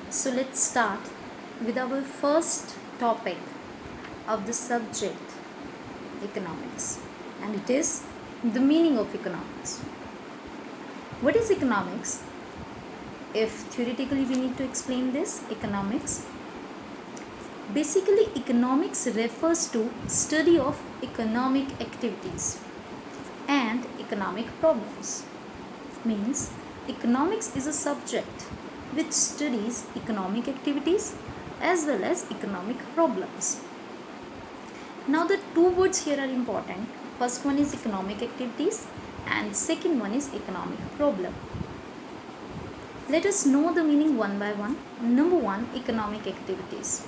So let's start with our first topic of the subject economics, and it is the meaning of economics. What is economics? If theoretically we need to explain this, basically economics refers to study of economic activities and economic problems. Means economics is a subject which studies economic activities as well as economic problems. Now the two words here are important. First one is economic activities and second one is economic problem. Let us know the meaning one by one. Number one, economic activities.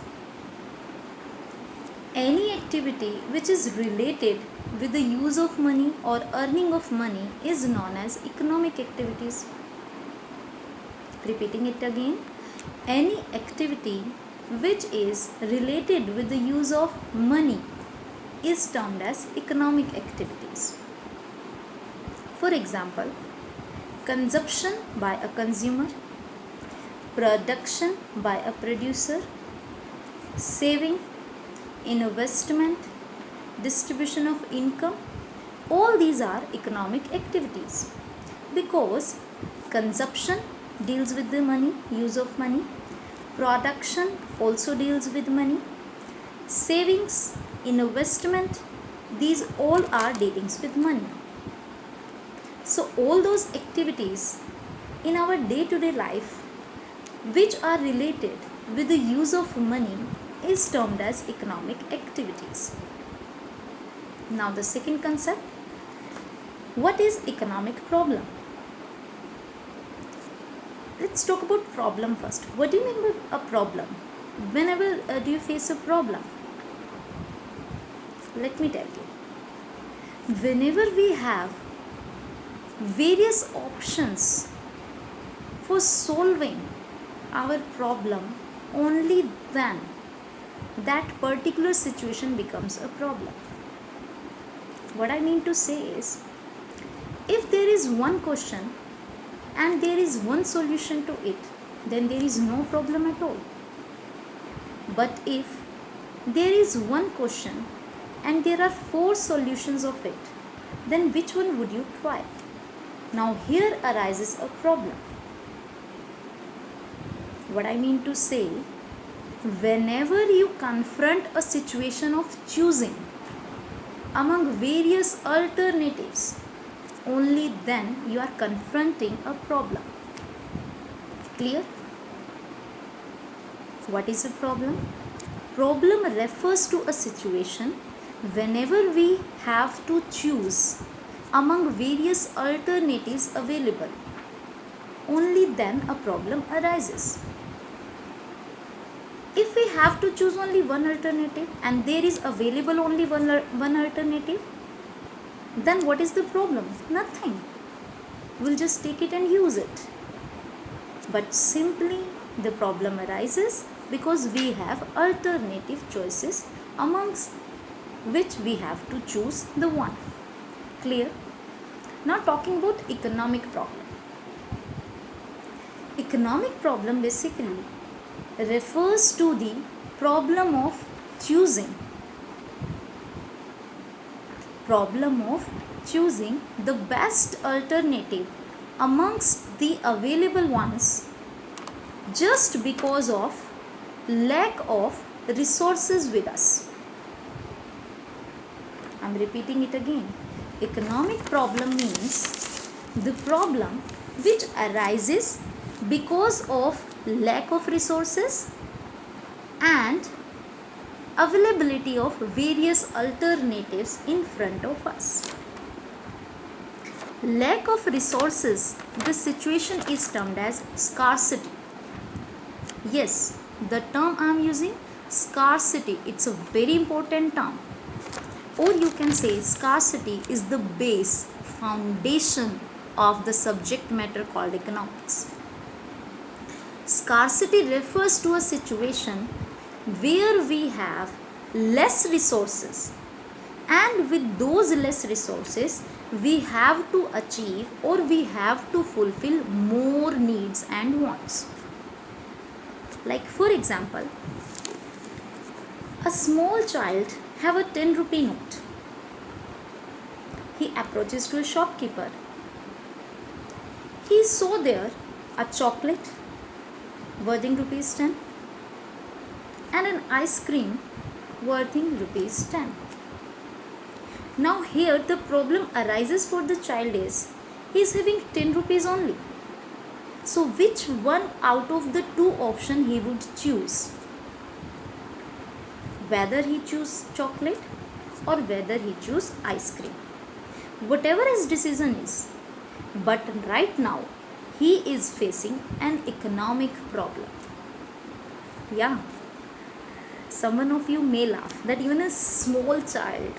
Any activity which is related with the use of money or earning of money is known as economic activities. Repeating it again, any activity which is related with the use of money is termed as economic activities. For example, consumption by a consumer, production by a producer, saving, investment, distribution of income, all these are economic activities because consumption deals with the money, use of money, production also deals with money, savings, investment, these all are dealings with money. So all those activities in our day-to-day life which are related with the use of money is termed as economic activities. Now the second concept, what is economic problem? Let's talk about problem first. What do you mean by a problem? Whenever do you face a problem? Let me tell you. Whenever we have various options for solving our problem, only then that particular situation becomes a problem. What I mean to say is, if there is one question and there is one solution to it, then there is no problem at all. But if there is one question and there are 4 solutions of it, then which one would you try? Now here arises a problem. What I mean to say, whenever you confront a situation of choosing among various alternatives, only then you are confronting a problem. Clear? What is a problem? Problem refers to a situation whenever we have to choose among various alternatives available. Only then a problem arises. If we have to choose only one alternative and there is available only one alternative, then what is the problem? Nothing. We'll just take it and use it. But simply the problem arises because we have alternative choices amongst which we have to choose the one. Clear? Now talking about economic problem. Economic problem basically refers to the problem of choosing the best alternative amongst the available ones just because of lack of resources with us. I am repeating it again. Economic problem means the problem which arises because of lack of resources and availability of various alternatives in front of us. Lack of resources, the situation is termed as scarcity. Yes, the term I am using, scarcity, it's a very important term. Or you can say scarcity is the base, foundation of the subject matter called economics. Scarcity refers to a situation where we have less resources, and with those less resources we have to achieve or we have to fulfill more needs and wants. Like for example, a small child have a 10 rupee note. He approaches to a shopkeeper. He saw there a chocolate worth rupees 10 and an ice cream worth rupees 10. Now here the problem arises for the child is he is having 10 rupees only. So which one out of the two options he would choose? Whether he choose chocolate or whether he choose ice cream. Whatever his decision is. But right now he is facing an economic problem. Yeah. Someone of you may laugh that even a small child,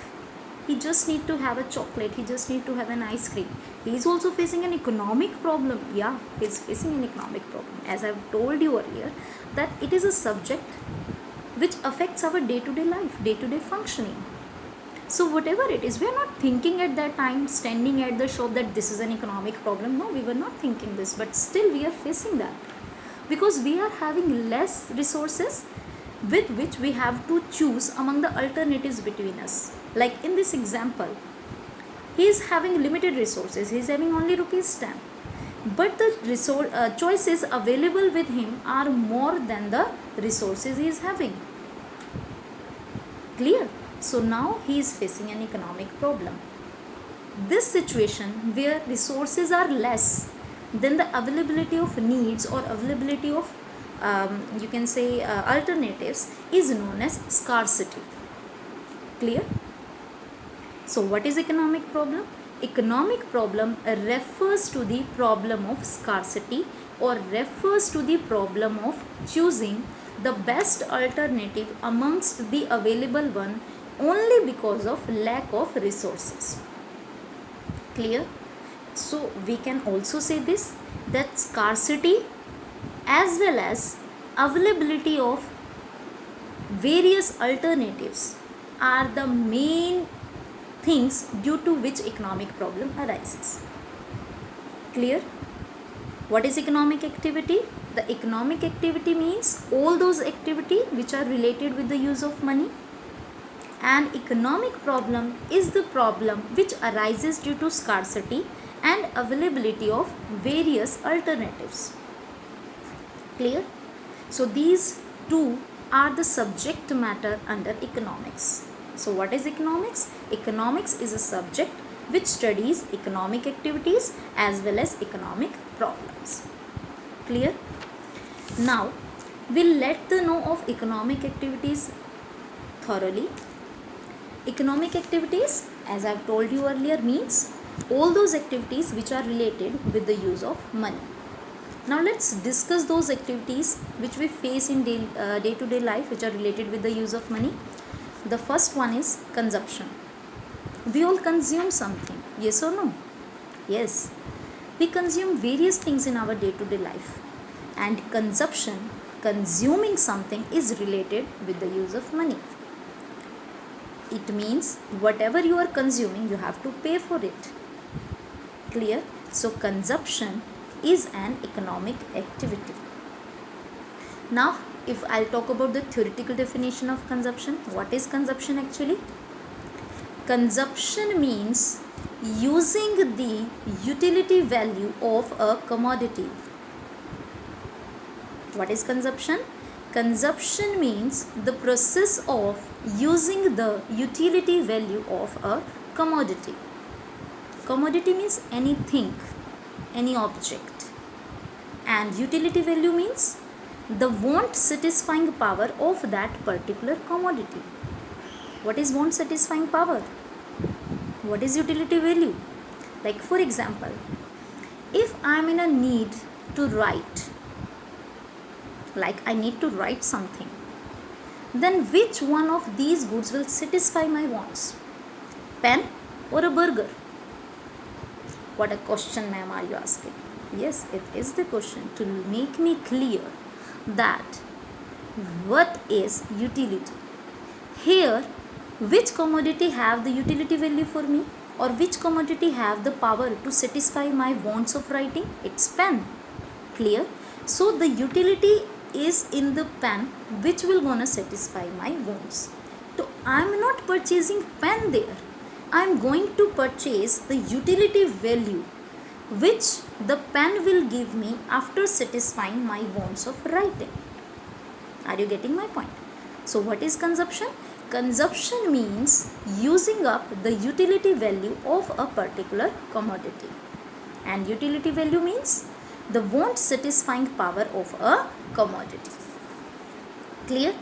he just need to have a chocolate, he just need to have an ice cream. He is also facing an economic problem. Yeah, he is facing an economic problem. As I have told you earlier, that it is a subject which affects our day-to-day life, day-to-day functioning. So whatever it is, we are not thinking at that time, standing at the shop, that this is an economic problem. No, we were not thinking this, but still we are facing that. Because we are having less resources with which we have to choose among the alternatives between us. Like in this example, he is having limited resources, he is having only rupees 10. But the choices available with him are more than the resources he is having. Clear? So now he is facing an economic problem. This situation where resources are less than the availability of needs or availability of you can say alternatives is known as scarcity. Clear? So what is economic problem? Economic problem refers to the problem of scarcity or refers to the problem of choosing the best alternative amongst the available one only because of lack of resources. Clear? So we can also say this, that scarcity as well as availability of various alternatives are the main things due to which economic problem arises. Clear? What is economic activity? The economic activity means all those activities which are related with the use of money. And economic problem is the problem which arises due to scarcity and availability of various alternatives. Clear? So these two are the subject matter under economics. So what is economics? Economics is a subject which studies economic activities as well as economic problems. Clear? Now we'll let the know of economic activities thoroughly. Economic activities, as I've told you earlier, means all those activities which are related with the use of money. Now let's discuss those activities which we face in day-to-day life which are related with the use of money. The first one is consumption. We all consume something, yes or no? Yes. We consume various things in our day-to-day life, and consumption, consuming something, is related with the use of money. It means whatever you are consuming, you have to pay for it. Clear? So consumption is an economic activity. Now if I'll talk about the theoretical definition of consumption, what is consumption actually? Consumption means using the utility value of a commodity. What is consumption? Consumption means the process of using the utility value of a commodity. Commodity means anything, any object, and utility value means the want satisfying power of that particular commodity. What is want satisfying power? What is utility value? Like for example, if I am in a need to write, like I need to write something, then which one of these goods will satisfy my wants? Pen or a burger? What a question, ma'am, are you asking? Yes, it is the question to make me clear that what is utility. Here, which commodity have the utility value for me, or which commodity have the power to satisfy my wants of writing? It's pen. Clear? So the utility is in the pen which will gonna satisfy my wants. So I'm not purchasing pen there. I'm going to purchase the utility value which the pen will give me after satisfying my wants of writing. Are you getting my point? So what is consumption? Consumption means using up the utility value of a particular commodity. And utility value means the want satisfying power of a commodity. Clear?